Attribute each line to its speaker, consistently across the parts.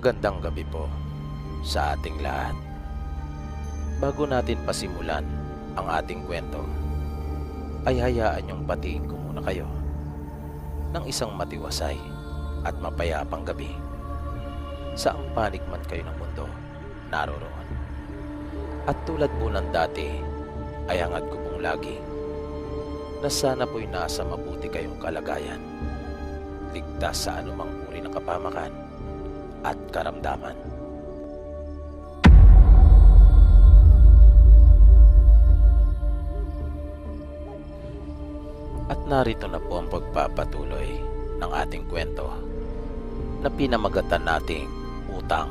Speaker 1: Magandang gabi po sa ating lahat. Bago natin pasimulan ang ating kwento, ay hayaan niyong batiin ko muna kayo ng isang matiwasay at mapayapang gabi. Saang panig man kayo ng mundo naroroon. At tulad po ng dati, ay hangad ko pong lagi na sana po'y nasa mabuti kayong kalagayan, ligtas sa anumang uri ng kapamakan at karamdaman. At narito na po ang pagpapatuloy ng ating kwento na pinamagatan nating Utang,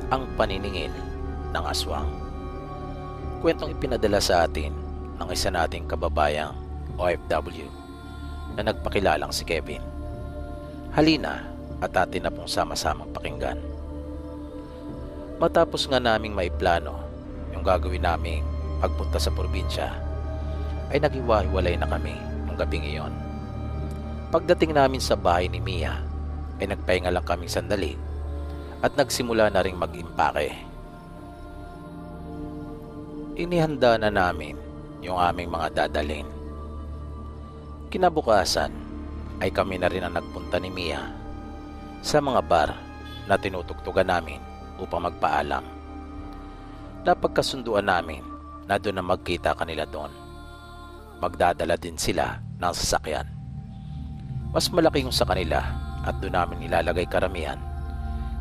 Speaker 1: ang paniningil ng aswang. Kwentong ipinadala sa atin ng isa nating kababayang OFW na nagpakilalang si Kevin. Halina at atin na pong sama-samang pakinggan. Matapos nga naming may plano yung gagawin naming pagpunta sa probinsya, ay naghiwa-hiwalay na kami ng gabing iyon. Pagdating namin sa bahay ni Mia, ay nagpahinga lang kaming sandali at nagsimula na ring mag-impake. Inihanda na namin yung aming mga dadalhin. Kinabukasan ay kami na rin ang nagpunta ni Mia sa mga bar na tinutugtugan namin upang magpaalam. Napagkasunduan namin na doon na magkita kanila doon. Magdadala din sila ng sasakyan. Mas malaki yung sa kanila at doon namin ilalagay karamihan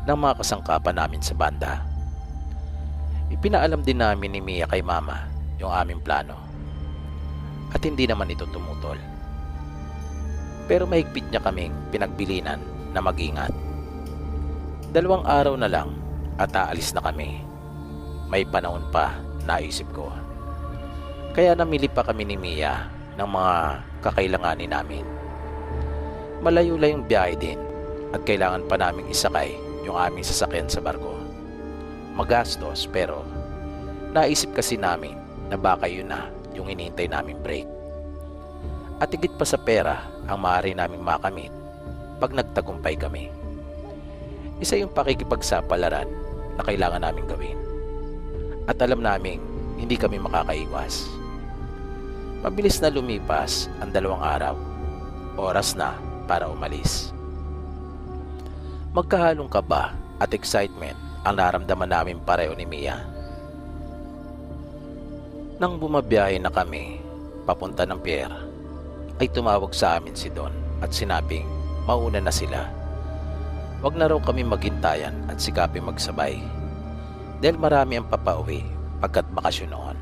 Speaker 1: ng mga kasangkapan namin sa banda. Ipinaalam din namin ni Mia kay Mama yung aming plano. At hindi naman ito tumutol. Pero mahigpit niya kaming pinagbilinan na mag-ingat. 2 araw na lang at aalis na kami. May panahon pa, naisip ko. Kaya namili pa kami ni Mia ng mga kakailanganin namin. Malayo-layong biyahe din at kailangan pa naming isakay yung aming sasakyan sa barko. Magastos pero naisip kasi namin na baka yun na yung hinihintay naming break. At higit pa sa pera ang maaari naming makamit pag nagtagumpay kami. Isa yung pakikipagsapalaran na kailangan naming gawin. At alam naming hindi kami makakaiwas. Mabilis na lumipas ang 2 araw. Oras na para umalis. Magkahalong kaba at excitement ang naramdaman namin pareho ni Mia. Nang bumabiyahe na kami papunta ng pier, ay tumawag sa amin si Don at sinabing mauna na sila. Wag na raw kami maghintayan at sikapin magsabay dahil marami ang papauwi pagkat bakasyon noon.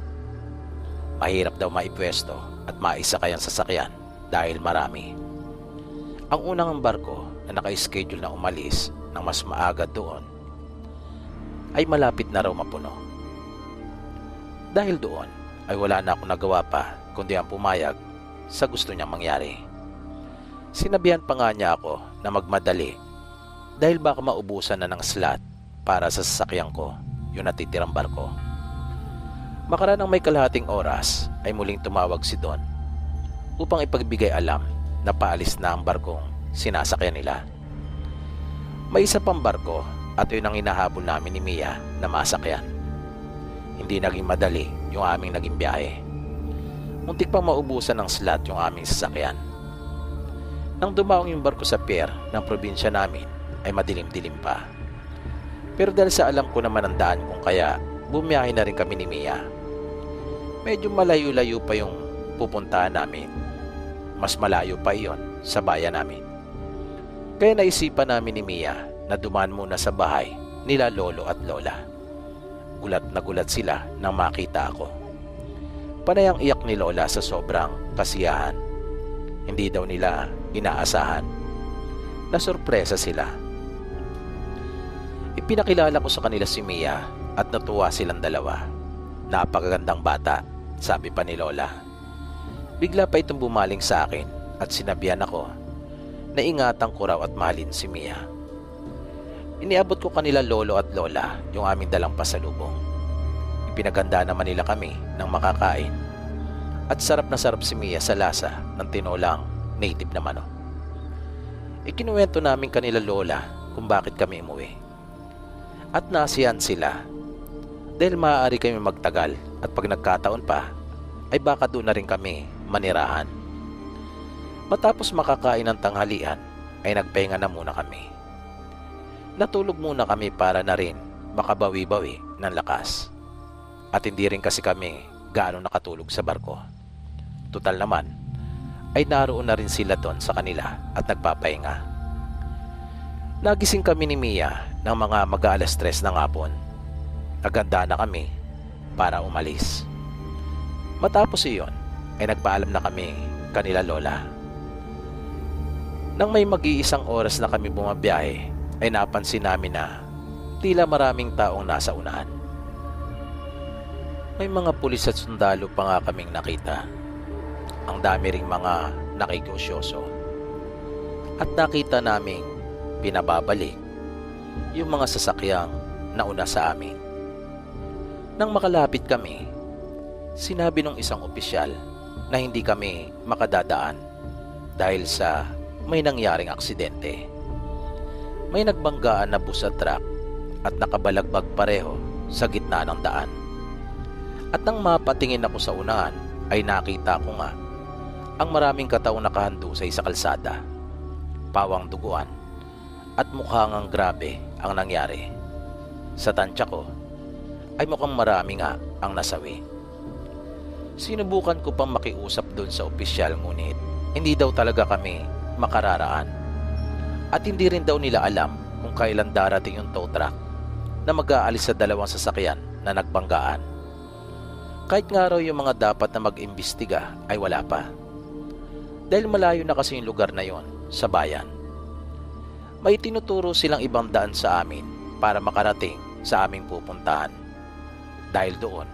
Speaker 1: Mahirap daw maipwesto at maisakay ang sasakyan dahil marami. Ang unang barko na naka-schedule na umalis ng mas maaga doon ay malapit na raw mapuno. Dahil doon ay wala na akong nagawa pa kundi ang pumayag sa gusto niyang mangyari. Sinabihan pa nga niya ako na magmadali dahil baka maubusan na ng slot para sa sasakyan ko yung natitirang barko. Makaraan ng may kalahating oras ay muling tumawag si Don upang ipagbigay alam na paalis na ang barkong sinasakyan nila. May isa pang barko at yun ang hinahabol namin ni Mia na masakyan. Hindi naging madali yung aming naging biyahe. Muntik pang maubusan ng slot yung aming sasakyan. Nang dumaong yung barko sa pier ng probinsya namin ay madilim-dilim pa. Pero dahil sa alam ko naman ang daan kung kaya bumiyahe na rin kami ni Mia. Medyo malayo-layo pa yung pupuntahan namin. Mas malayo pa iyon sa bayan namin. Kaya naisipan namin ni Mia na dumaan muna sa bahay nila lolo at lola. Gulat na gulat sila nang makita ako. Panay ang iyak ni lola sa sobrang kasiyahan. Hindi daw nila inaasahan. Nasurpresa sila. Ipinakilala ko sa kanila si Mia at natuwa silang dalawa. Napakagandang bata, sabi pa ni lola. Bigla pa itong bumaling sa akin at sinabihan ako na ingatan ko raw at mahalin si Mia. Iniabot ko kanila lolo at lola yung aming dalang pasalubong. Ipinaganda naman nila kami ng makakain at sarap na sarap si Mia sa lasa ng tinolang native na manok. Ikinuwento namin kanila lola kung bakit kami umuwi At nasiyan sila dahil maaari kami magtagal at pag nagkataon pa ay baka doon na rin kami manirahan. Matapos makakain ng tanghalian ay nagpahinga na muna kami. Natulog muna kami para na rin makabawi-bawi ng lakas. At hindi rin kasi kami gaano nakatulog sa barko. Tutal naman ay naroon na rin sila doon sa kanila at nagpapahinga. Nagising kami ni Mia ng mga mag-aalas 3 ng hapon. Naganda na kami para umalis. Matapos iyon ay nagpaalam na kami kanila lola. Nang may mag-iisang oras na kami bumabiyahe ay napansin namin na tila maraming taong nasa unahan. May mga pulis at sundalo pa nga kaming nakita. Ang dami ring mga nakikosyoso. At nakita naming pinababalik yung mga sasakyang nauna sa amin. Nang makalapit kami, sinabi ng isang opisyal na hindi kami makadadaan dahil sa may nangyaring aksidente. May nagbanggaan na bus at truck at nakabalagbag pareho sa gitna ng daan. At nang mapatingin ako sa unahan ay nakita ko nga ang maraming kataong nakahandusay sa kalsada, pawang duguan, at mukhang ang grabe ang nangyari. Sa tansya ko ay mukhang marami nga ang nasawi. Sinubukan ko pang makiusap doon sa opisyal ngunit hindi daw talaga kami makararaan. At hindi rin daw nila alam kung kailan darating yung tow truck na mag-aalis sa dalawang sasakyan na nagbanggaan. Kahit nga raw yung mga dapat na mag-imbestiga ay wala pa. Dahil malayo na kasi yung lugar na yon sa bayan. May tinuturo silang ibang daan sa amin para makarating sa aming pupuntahan. Dahil doon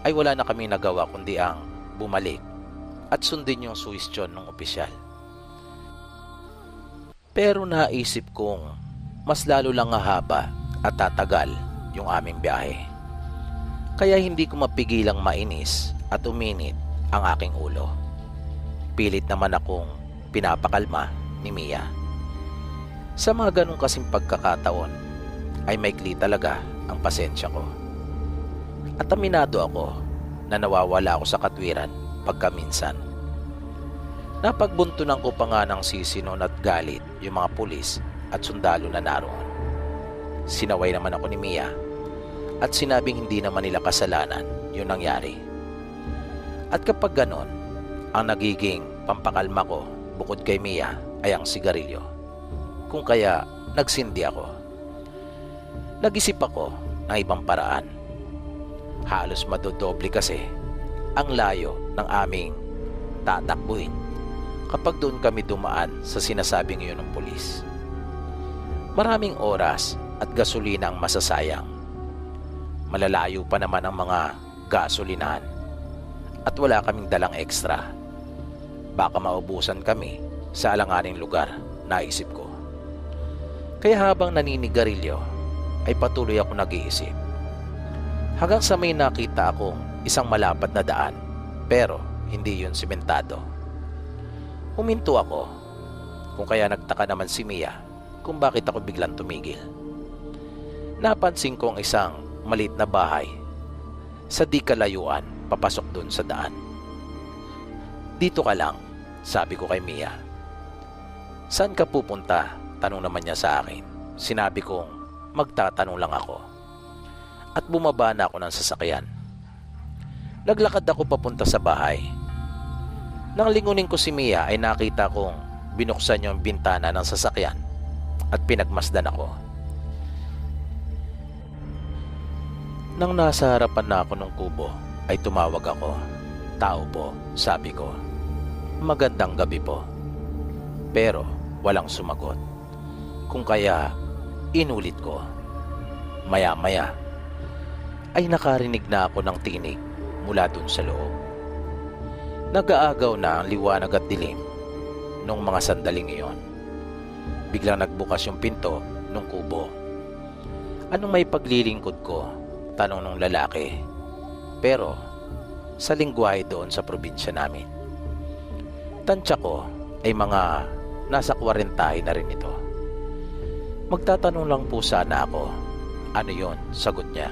Speaker 1: ay wala na kami nagawa kundi ang bumalik at sundin yung suwestyon ng opisyal. Pero naisip kong mas lalo lang haba at tatagal yung aming biyahe. Kaya hindi ko mapigilang mainis at uminit ang aking ulo. Pilit naman akong pinapakalma ni Mia. Sa mga ganong kasing pagkakataon ay maikli talaga ang pasensya ko. At aminado ako na nawawala ako sa katwiran pagkaminsan. Napagbuntunan ko pa nga ng sisinon at galit yung mga pulis at sundalo na naroon. Sinaway naman ako ni Mia at sinabing hindi naman nila kasalanan yung nangyari. At kapag ganon, ang nagiging pampakalma ko bukod kay Mia ay ang sigarilyo. Kung kaya nagsindi ako. Nag-isip ako ng ibang paraan. Halos madodoble kasi ang layo ng aming tatakbuhin kapag doon kami dumaan sa sinasabing iyon ng pulis. Maraming oras at gasolina ang masasayang. Malalayo pa naman ang mga gasolinahan at wala kaming dalang ekstra. Baka maubusan kami sa alanganing lugar, naisip ko. Kaya habang naninigarilyo ay patuloy ako nag-iisip. Hanggang sa may nakita akong isang malapad na daan pero hindi yun simentado. Huminto ako kung kaya nagtaka naman si Mia kung bakit ako biglang tumigil. Napansin ko ang isang maliit na bahay sa di kalayuan papasok dun sa daan. Dito ka lang, sabi ko kay Mia. Saan ka pupunta? Tanong naman niya sa akin. Sinabi kong magtatanong lang ako. At bumaba na ako ng sasakyan. Naglakad ako papunta sa bahay. Nang lingunin ko si Mia ay nakita kong binuksan yung bintana ng sasakyan at pinagmasdan ako. Nang nasa harapan na ako ng kubo ay tumawag ako. Tao po, sabi ko. Magandang gabi po. Pero walang sumagot. Kung kaya inulit ko. Maya-maya ay nakarinig na ako ng tinig mula dun sa loob. Nag-aagaw na ang liwanag at dilim nung mga sandaling iyon. Biglang nagbukas yung pinto ng kubo. Anong may paglilingkod ko? Tanong ng lalaki. Pero sa lingwahe doon sa probinsya namin. Tansya ko ay mga nasa 40 na rin ito. Magtatanong lang po sana ako Ano yon? Sagot niya.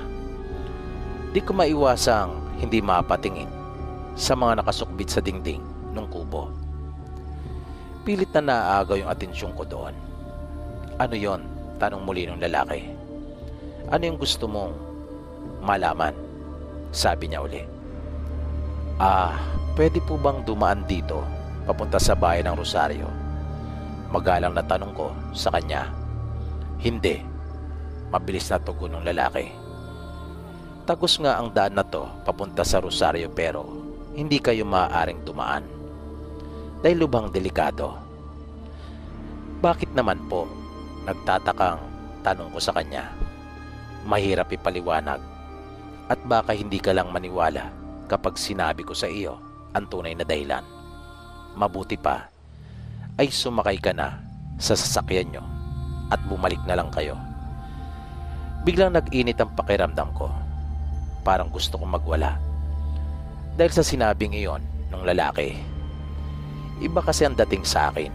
Speaker 1: Di ko maiwasang hindi mapatingin sa mga nakasukbit sa dingding ng kubo. Pilit na naaagaw yung atensyon ko doon. Ano yon? Tanong muli ng lalaki. Ano yung gusto mong malaman? Sabi niya uli. Pwede po bang dumaan dito papunta sa bayan ng Rosario? Magalang na tanong ko sa kanya. Hindi. Mabilis na tugon ng lalaki. Tagos nga ang daan na to papunta sa Rosario pero hindi kayo maaaring dumaan. Dahil lubhang delikado. Bakit naman po? Nagtatakang tanong ko sa kanya. Mahirap ipaliwanag at baka hindi ka lang maniwala kapag sinabi ko sa iyo ang tunay na dahilan. Mabuti pa ay sumakay ka na sa sasakyan nyo at bumalik na lang kayo. Biglang nag-init ang pakiramdam ko. Parang gusto kong magwala. Dahil sa sinabing iyon ng lalaki. Iba kasi ang dating sa akin.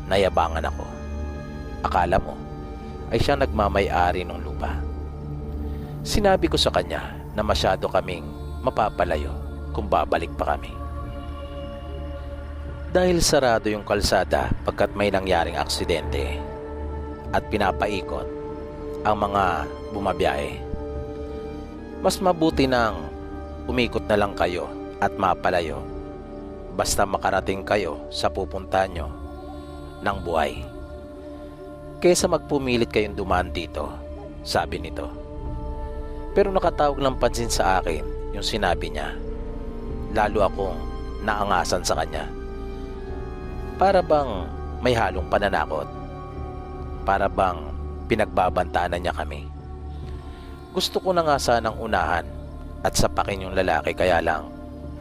Speaker 1: Nayabangan ako. Akala mo ay siya nagmamay-ari ng lupa. Sinabi ko sa kanya na masyado kaming mapapalayo kung babalik pa kami. Dahil sarado yung kalsada pagkat may nangyaring aksidente at pinapaikot ang mga bumabiyahe, mas mabuti nang umikot na lang kayo at mapalayo basta makarating kayo sa pupuntahan nyo ng buhay kaysa magpumilit kayong dumaan dito, sabi nito. Pero nakatawag ng pansin sa akin yung sinabi niya. Lalo akong naangasan sa kanya. Para bang may halong pananakot? Para bang pinagbabantaan na niya kami? Gusto ko na nga sanang unahan at sapakin yung lalaki, kaya lang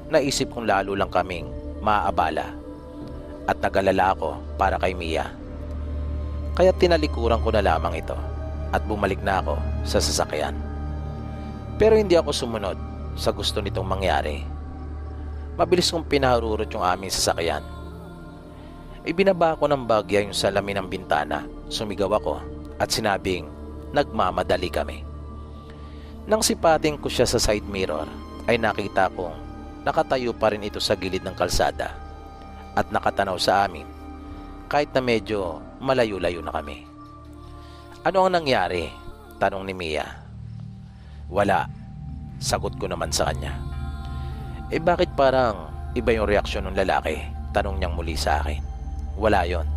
Speaker 1: naisip kong lalo lang kaming maaabala at nagalala ako para kay Mia. Kaya tinalikuran ko na lamang ito at bumalik na ako sa sasakyan. Pero hindi ako sumunod sa gusto nitong mangyari. Mabilis kong pinaharurot yung aming sasakyan. Ibinaba ko ng bagya yung salamin ng bintana. Sumigaw ako at sinabing nagmamadali kami. Nang sipating ko siya sa side mirror ay nakita kong nakatayo pa rin ito sa gilid ng kalsada at nakatanaw sa amin kahit na medyo malayo-layo na kami. Ano ang nangyari? Tanong ni Mia. Wala. Sagot ko naman sa kanya. Bakit parang iba yung reaksyon ng lalaki? Tanong niyang muli sa akin. Wala yon.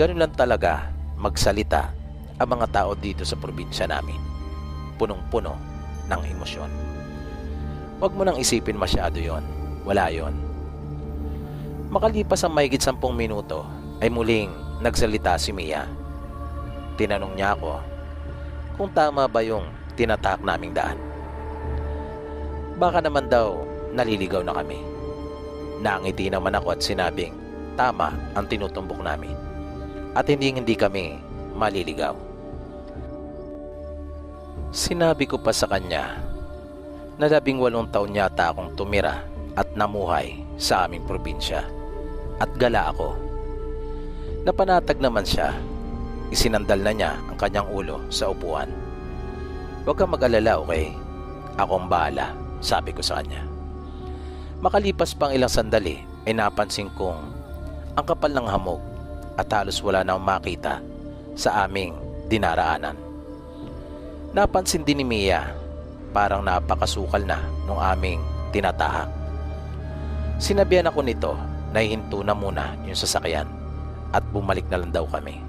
Speaker 1: Ganun lang talaga magsalita ang mga tao dito sa probinsya namin. Punong-puno ng emosyon. Huwag mo nang isipin masyado yon. Wala yon. Makalipas ang mahigit 10 minuto ay muling nagsalita si Mia. Tinanong niya ako kung tama ba yung tinatahak naming daan. Baka naman daw naliligaw na kami. Nangiti naman ako at sinabing tama ang tinutumbok namin at hindi kami maliligaw. Sinabi ko pa sa kanya na 18 taon yata akong tumira at namuhay sa aming probinsya at gala ako. Napanatag naman siya. Isinandal na niya ang kanyang ulo sa upuan. Huwag kang mag-alala, okay? Ako ang bahala, sabi ko sa kanya. Makalipas pang ilang sandali ay napansin kong ang kapal ng hamog at halos wala na akong makita sa aming dinaraanan. Napansin din ni Mia, parang napakasukal na nung aming tinatahak. Sinabihan ako nito na hihinto na muna yung sasakyan at bumalik na lang daw kami.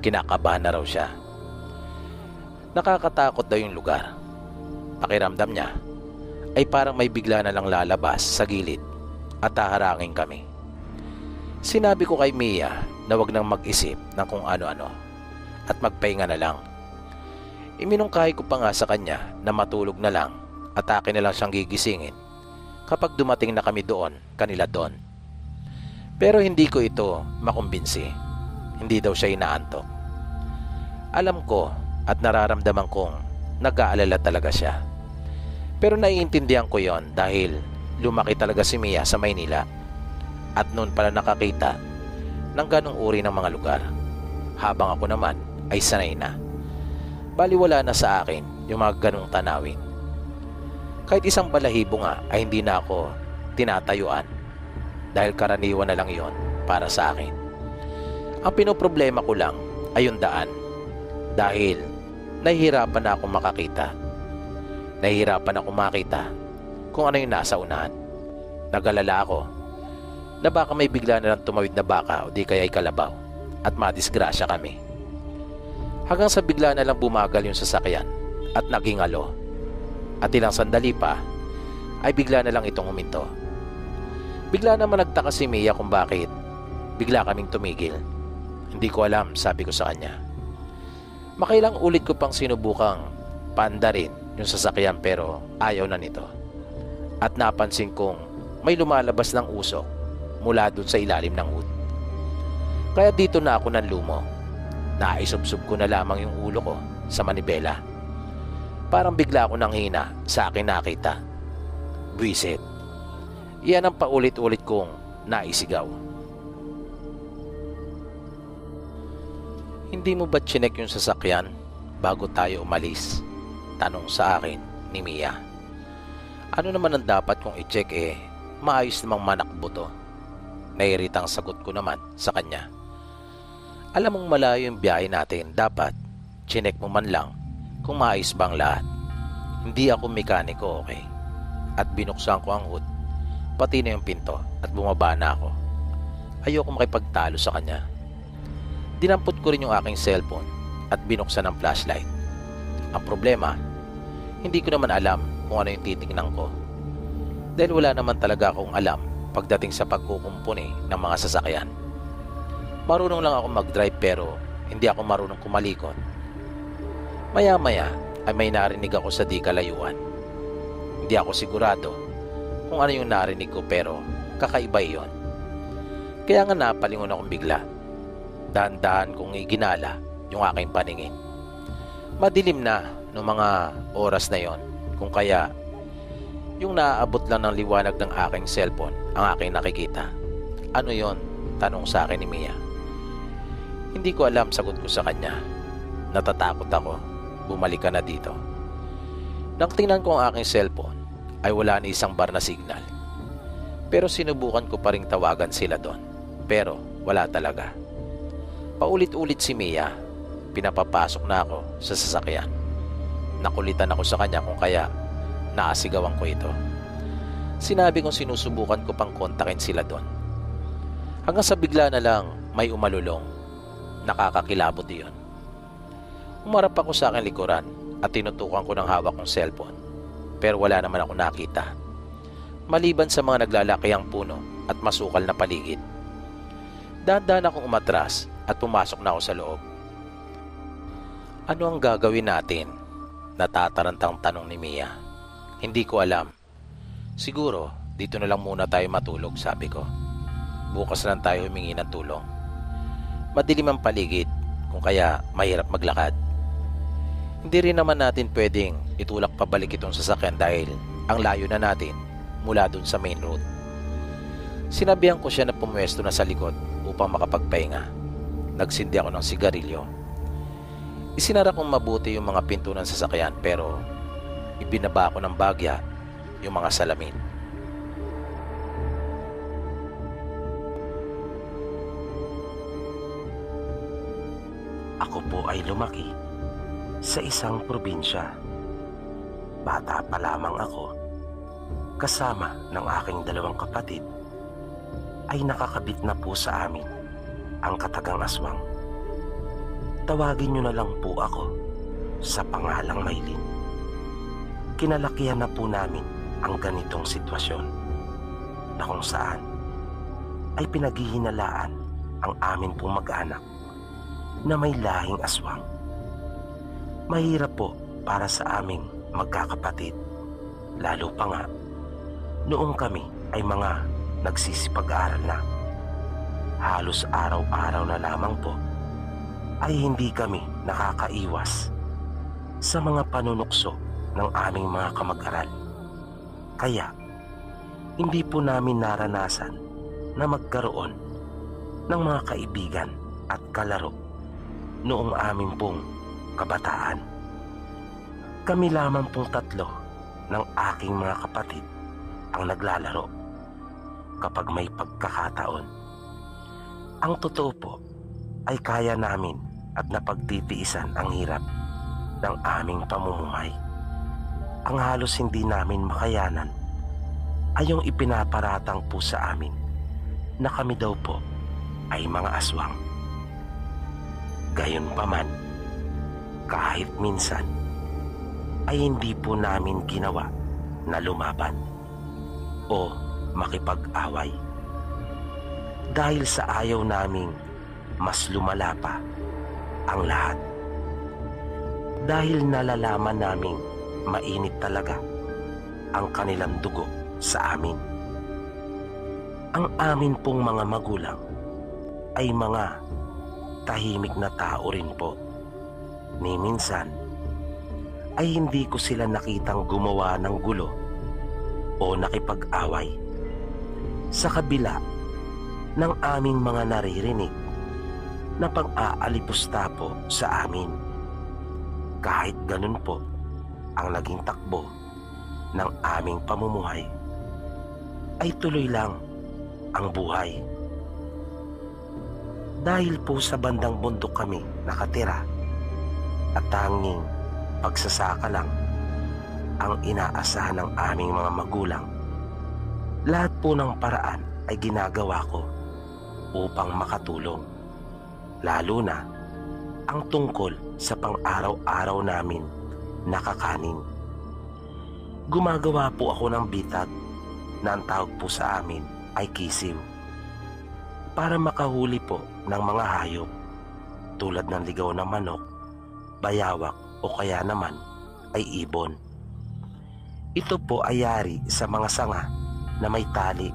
Speaker 1: Kinakabahan na raw siya. Nakakatakot daw yung lugar. Pakiramdam niya ay parang may bigla na lang lalabas sa gilid at haharangin kami. Sinabi ko kay Mia na wag nang mag-isip ng kung ano-ano at magpahinga na lang. Iminungkahi ko pa nga sa kanya na matulog na lang at akin na lang siyang gigisingin kapag dumating na kami doon, kanila doon. Pero hindi ko ito makumbinsi. Hindi daw siya inaantok. Alam ko at nararamdaman kong nag-aalala talaga siya. Pero naiintindihan ko yon dahil lumaki talaga si Mia sa Maynila at noon pala nakakita ng ganong uri ng mga lugar, habang ako naman ay sanay na. Baliwala na sa akin yung mga ganong tanawin. Kahit isang balahibo nga ay hindi na ako tinatayuan dahil karaniwan na lang yon para sa akin. Ang pinoproblema ko lang ay yung daan dahil nahihirapan na akong makakita. Nahihirapan ako makita kung ano yung nasa unahan. Nag-alala ako na baka may bigla na lang tumawid na baka o di kaya ay kalabaw at madisgrasya kami. Hanggang sa bigla na lang bumagal yung sasakyan at naging alo. At ilang sandali pa ay bigla na lang itong huminto. Bigla naman nagtaka si Mia kung bakit bigla kaming tumigil. Hindi ko alam, sabi ko sa kanya. Makailang ulit ko pang sinubukang paandarin yung sasakyan pero ayaw na nito. At napansin kong may lumalabas ng usok mula dun sa ilalim ng hood. Kaya dito na ako nanlumo. Naisubsob ko na lamang yung ulo ko sa manibela. Parang bigla ako nang hina sa akin nakita. Buwisit. Iyan ang paulit-ulit kong naisigaw. Hindi mo ba chinek yung sasakyan bago tayo umalis? Tanong sa akin ni Mia. Ano naman ang dapat kong i-check maayos namang manakbo to. Nairitang sagot ko naman sa kanya. Alam mong malayo yung biyahe natin, dapat chinek mo man lang kung maayos bang lahat. Hindi ako mekaniko, okay? At binuksan ko ang hood, pati na yung pinto at bumaba na ako. Ayoko makipagtalo sa kanya. Dinampot ko rin yung aking cellphone at binuksan ang flashlight. Ang problema, hindi ko naman alam kung ano yung titignan ko. Dahil wala naman talaga akong alam pagdating sa pagkukumpuni ng mga sasakyan. Marunong lang ako mag-drive pero hindi ako marunong kumalikot. Maya-maya ay may narinig ako sa di kalayuan. Hindi ako sigurado kung ano yung narinig ko pero kakaiba iyon. Kaya nga napalingon akong bigla. Dahan-dahan kong iginala yung aking paningin. Madilim na noong mga oras na yon, kung kaya yung naaabot lang ng liwanag ng aking cellphone ang aking nakikita. Ano yon? Tanong sa akin ni Mia. Hindi ko alam, sagot ko sa kanya. Natatakot ako. Bumalik ka na dito. Nang tingnan ko ang aking cellphone ay wala ni isang bar na signal. Pero sinubukan ko pa ring tawagan sila doon. Pero wala talaga. Paulit-ulit si Mia. Pinapapasok na ako sa sasakyan. Nakulitan ako sa kanya kung kaya naasigawan ko ito. Sinabi kong sinusubukan ko pang kontakin sila doon. Hanggang sa bigla na lang may umalulong. Nakakakilabot iyon. Umarap ako sa aking likuran at tinutukan ko ng hawak kong cellphone. Pero wala naman ako nakita. Maliban sa mga naglalakihang puno at masukal na paligid. Dahan-dahan akong umatras at pumasok na ako sa loob. Ano ang gagawin natin? Natatarantang tanong ni Mia. Hindi ko alam. Siguro, dito na lang muna tayo matulog, sabi ko. Bukas lang tayo humingi ng tulong. Madilim ang paligid, kung kaya mahirap maglakad. Hindi rin naman natin pwedeng itulak pabalik itong sasakyan dahil ang layo na natin mula dun sa main road. Sinabihan ko siya na pumwesto na sa likod upang makapagpahinga. Nagsindi ako ng sigarilyo. Isinara kong mabuti yung mga pinto ng sasakyan pero ibinaba ko ng bagya yung mga salamin.
Speaker 2: Ako po ay lumaki sa isang probinsya. Bata pa lamang ako, kasama ng aking dalawang kapatid, ay nakakabit na po sa amin ang katagang aswang. Tawagin niyo na lang po ako sa pangalang Maylin. Kinalakihan na po namin ang ganitong sitwasyon na kung saan ay pinaghihinalaan ang amin pong mag-anak na may lahing aswang. Mahirap po para sa aming magkakapatid, lalo pa nga noong kami ay mga nagsisipag-aral na. Halos araw-araw na lamang po ay hindi kami nakakaiwas sa mga panunukso ng aming mga kamag-aral. Kaya hindi po namin naranasan na magkaroon ng mga kaibigan at kalaro noong aming pong kabataan. Kami lamang pong tatlo ng aking mga kapatid ang naglalaro kapag may pagkakataon. Ang totoo po ay kaya namin at napagtitiisan ang hirap ng aming pamumuhay. Ang halos hindi namin makayanan ay yung ipinaparatang po sa amin na kami daw po ay mga aswang. Gayunpaman, kahit minsan ay hindi po namin ginawa na lumaban o makipag-away. Dahil sa ayaw naming mas lumala pa ang lahat. Dahil nalalaman naming mainit talaga ang kanilang dugo sa amin. Ang amin pong mga magulang ay mga tahimik na tao rin po. Ni minsan ay hindi ko sila nakitang gumawa ng gulo o nakipag-away. Sa kabila ng aming mga naririnig na pang-aalipusta po sa amin. Kahit ganun po ang naging takbo ng aming pamumuhay, ay tuloy lang ang buhay. Dahil po sa bandang bundok kami nakatira at tanging pagsasaka lang ang inaasahan ng aming mga magulang, lahat po ng paraan ay ginagawa ko upang makatulong, lalo na ang tungkol sa pang-araw-araw namin na kakanin. Gumagawa po ako ng bitag na ang tawag po sa amin ay kisiw, para makahuli po ng mga hayop tulad ng ligaw na manok, bayawak o kaya naman ay ibon. Ito po ay yari sa mga sanga na may tali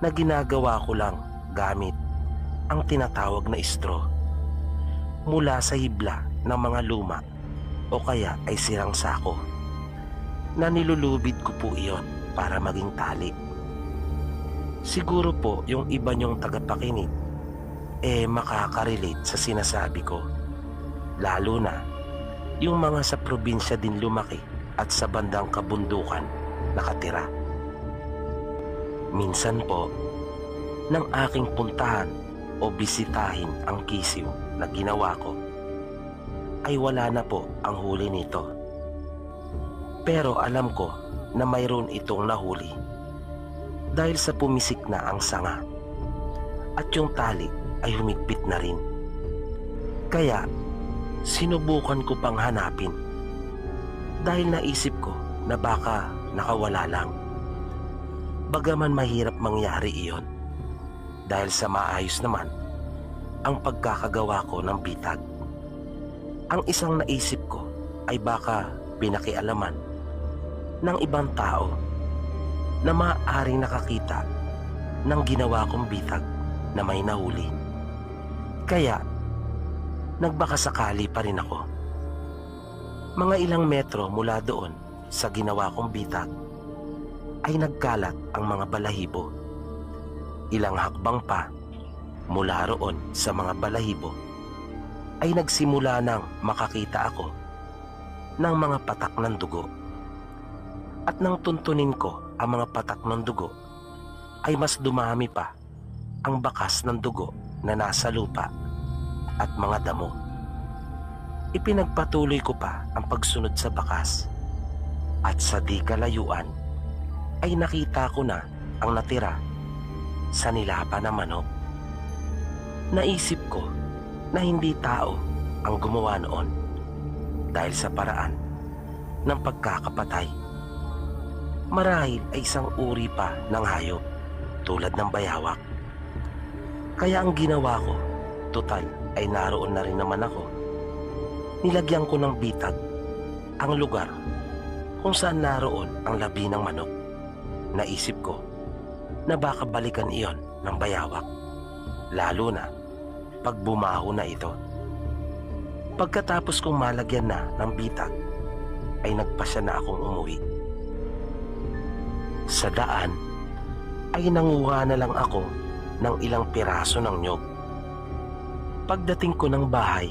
Speaker 2: na ginagawa ko lang gamit ang tinatawag na straw mula sa hibla ng mga luma o kaya ay sirang sako, na nilulubid ko po iyon para maging tali. Siguro po yung iba niyong tagapakinig makakarelate sa sinasabi ko, lalo na yung mga sa probinsya din lumaki at sa bandang kabundukan nakatira. Minsan po, nang aking puntahan o bisitahin ang kisiw na ginawa ko, ay wala na po ang huli nito. Pero alam ko na mayroon itong nahuli dahil sa pumisik na ang sanga at yung tali ay humigpit na rin. Kaya sinubukan ko pang hanapin dahil naisip ko na baka nakawala lang. Bagaman mahirap mangyari iyon dahil sa maayos naman ang pagkakagawa ko ng bitag. Ang isang naisip ko ay baka pinakialaman ng ibang tao na maaaring nakakita ng ginawa kong bitag na may nahuli. Kaya nagbakasakali pa rin ako. Mga ilang metro mula doon sa ginawa kong bitag ay nagkalat ang mga balahibo. Ilang hakbang pa mula roon sa mga balahibo ay nagsimula nang makakita ako ng mga patak ng dugo. At nang tuntunin ko ang mga patak ng dugo, ay mas dumami pa ang bakas ng dugo na nasa lupa at mga damo. Ipinagpatuloy ko pa ang pagsunod sa bakas, at sa di kalayuan ay nakita ko na ang natira sa nilapa na manok. Naisip ko na hindi tao ang gumawa noon dahil sa paraan ng pagkakapatay. Marahil ay isang uri pa ng hayop tulad ng bayawak. Kaya ang ginawa ko, total ay naroon na rin naman ako, nilagyan ko ng bitag ang lugar kung saan naroon ang labi ng manok. Naisip ko na baka balikan iyon ng bayawak, lalo na pag bumaho na ito. Pagkatapos kong malagyan na ng bitag, ay nagpasya na akong umuwi. Sa daan ay nanguha na lang ako ng ilang piraso ng nyog. Pagdating ko ng bahay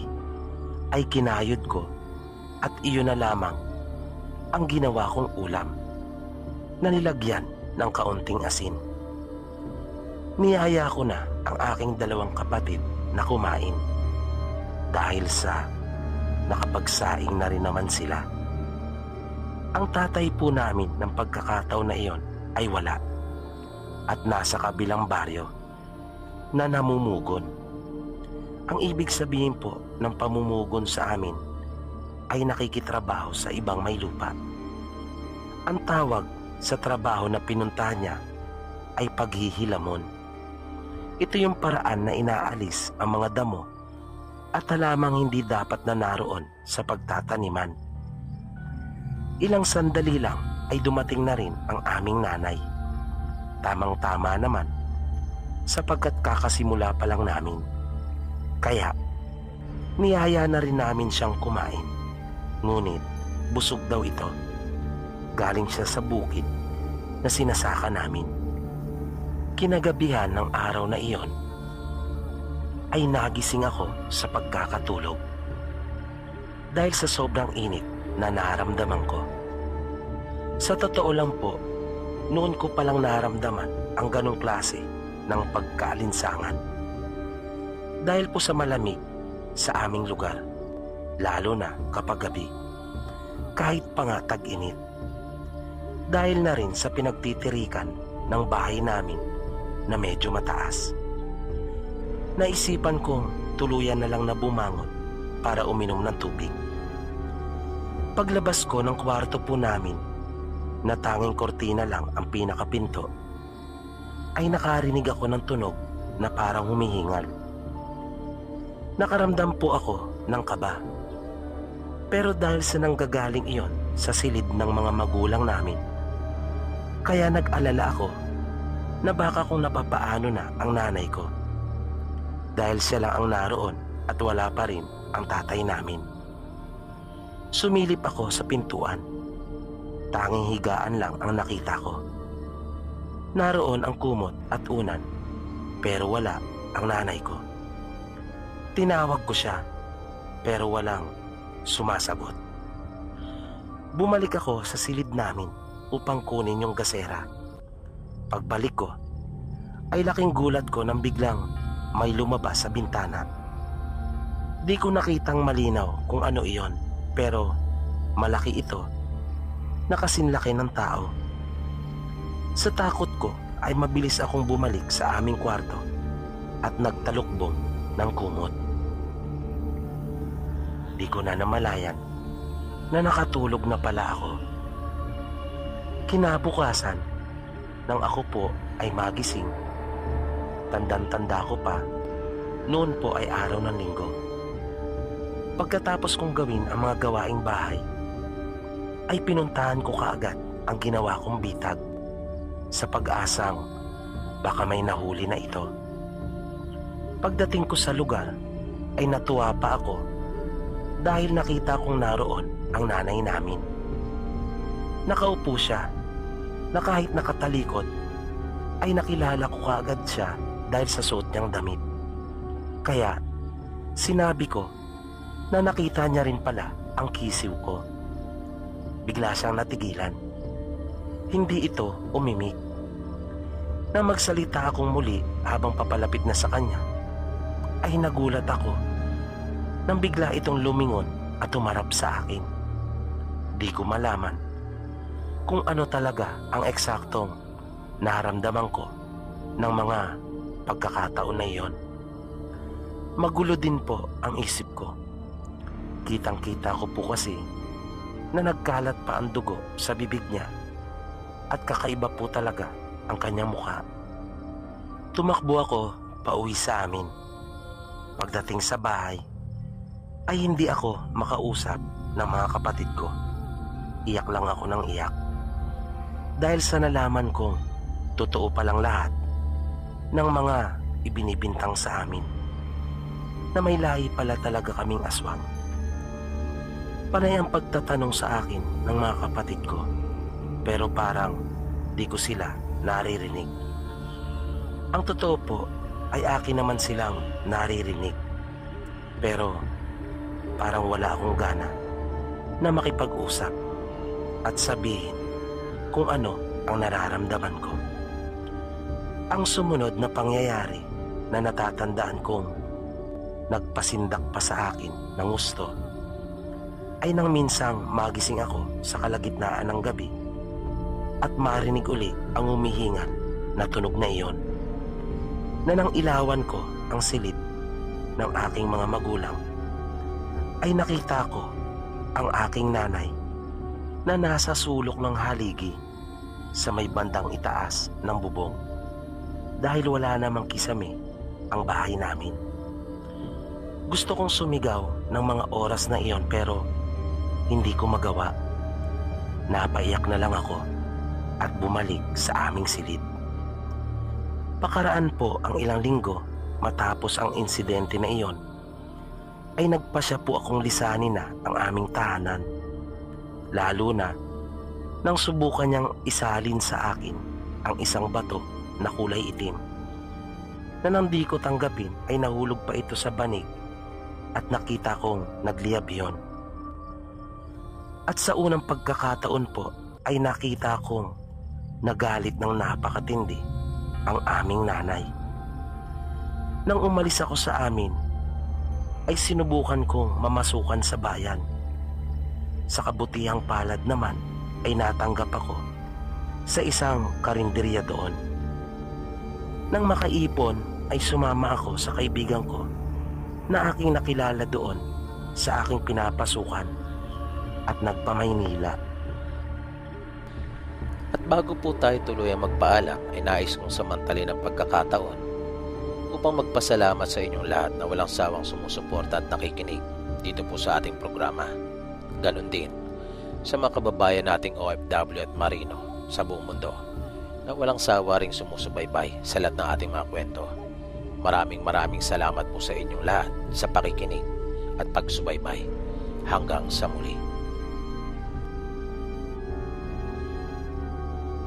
Speaker 2: ay kinayod ko at iyon na lamang ang ginawa kong ulam na nilagyan ng kaunting asin. Niyaya ko na ang aking dalawang kapatid na kumain dahil sa nakapagsaing na rin naman sila. Ang tatay po namin ng pagkakataon na iyon ay wala at nasa kabilang baryo na namumugon. Ang ibig sabihin po ng pamumugon sa amin ay nakikitrabaho sa ibang may lupa. Ang tawag sa trabaho na pinuntahan niya ay paghihilamon. Ito yung paraan na inaalis ang mga damo at halamang hindi dapat na naroon sa pagtataniman. Ilang sandali lang ay dumating na rin ang aming nanay. Tamang-tama naman sapagkat kakasimula pa lang namin. Kaya niyaya na rin namin siyang kumain. Ngunit busog daw ito. Galing siya sa bukid na sinasaka namin. Kinagabihan ng araw na iyon ay nagising ako sa pagkakatulog dahil sa sobrang init na naramdaman ko. Sa totoo lang po, noon ko palang naramdaman ang ganong klase ng pagkaalinsangan. Dahil po sa malamig sa aming lugar, lalo na kapag gabi, kahit pa nga tag-init. Dahil na rin sa pinagtitirikan ng bahay namin na medyo mataas. Naisipan kong tuluyan na lang na bumangon para uminom ng tubig. Paglabas ko ng kwarto po namin, na tanging kortina lang ang pinakapinto, ay nakarinig ako ng tunog na parang humihingal. Nakaramdam po ako ng kaba. Pero dahil sa nanggagaling iyon sa silid ng mga magulang namin, kaya nag-alala ako na baka kung napapaano na ang nanay ko. Dahil siya lang ang naroon at wala pa rin ang tatay namin. Sumilip ako sa pintuan. Tanging higaan lang ang nakita ko. Naroon ang kumot at unan, pero wala ang nanay ko. Tinawag ko siya, pero walang sumasagot. Bumalik ako sa silid namin upang kunin yung gasera. Pagbalik ko, ay laking gulat ko nang biglang may lumabas sa bintana. Di ko nakitang malinaw kung ano iyon, pero malaki ito, nakasinlaki ng tao. Sa takot ko ay mabilis akong bumalik sa aming kwarto at nagtalukbong ng kumot. Di ko na namalayan na nakatulog na pala ako. Kinabukasan, nang ako po ay magising, tandang-tanda ko pa, noon po ay araw ng linggo. Pagkatapos kong gawin ang mga gawaing bahay, ay pinuntahan ko kaagad ang ginawa kong bitag sa pag-asang baka may nahuli na ito. Pagdating ko sa lugar, ay natuwa pa ako dahil nakita kong naroon ang nanay namin. Nakaupo siya na kahit nakatalikod ay nakilala ko kaagad siya dahil sa suot niyang damit. Kaya sinabi ko na nakita niya rin pala ang kisiw ko. Bigla siyang natigilan. Hindi ito umimik. Na magsalita akong muli habang papalapit na sa kanya, ay nagulat ako nang bigla itong lumingon at tumarap sa akin. Di ko malaman kung ano talaga ang eksaktong naramdaman ko ng mga pagkakataon na iyon. Magulo din po ang isip ko. Kitang-kita ko po kasi na nagkalat pa ang dugo sa bibig niya at kakaiba po talaga ang kanyang mukha. Tumakbo ako pauwi sa amin. Pagdating sa bahay, ay hindi ako makausap ng mga kapatid ko. Iyak lang ako ng iyak. Dahil sa nalaman kong totoo palang lahat ng mga ibinibintang sa amin na may lahi pala talaga kaming aswang. Panay ang pagtatanong sa akin ng mga kapatid ko, pero parang di ko sila naririnig. Ang totoo po ay akin naman silang naririnig, pero parang wala akong gana na makipag-usap at sabihin kung ano ang nararamdaman ko. Ang sumunod na pangyayari na natatandaan kong nagpasindak pa sa akin ng gusto ay nang minsang magising ako sa kalagitnaan ng gabi at marinig uli ang humihingal na tunog na iyon, na nang ilawan ko ang silid ng aking mga magulang ay nakita ko ang aking nanay na nasa sulok ng haligi sa may bandang itaas ng bubong dahil wala namang kisame ang bahay namin. Gusto kong sumigaw ng mga oras na iyon pero hindi ko magawa. Napaiyak na lang ako at bumalik sa aming silid. Pakaraan po ang ilang linggo matapos ang insidente na iyon ay nagpasya po akong lisanin na ang aming tahanan. Lalo na nang subukan niyang isalin sa akin ang isang bato na kulay itim na nang di ko tanggapin ay nahulog pa ito sa banig at nakita kong nagliyab iyon. At sa unang pagkakataon po ay nakita kong nagalit ng napakatindi ang aming nanay. Nang umalis ako sa amin ay sinubukan kong mamasukan sa bayan. Sa kabutihang palad naman ay natanggap ako sa isang karinderya doon. Nang makaipon ay sumama ako sa kaibigan ko na aking nakilala doon sa aking pinapasukan at nagpamaynila.
Speaker 1: At bago po tayo tuluyang magpaalam ay nais kong samantalin ang pagkakataon upang magpasalamat sa inyong lahat na walang sawang sumusuporta at nakikinig dito po sa ating programa. Ganon din sa mga kababayan nating OFW at Marino sa buong mundo na walang sawa ring sumusubaybay sa lahat ng ating mga kwento. Maraming salamat po sa inyong lahat sa pakikinig at pagsubaybay. Hanggang sa muli.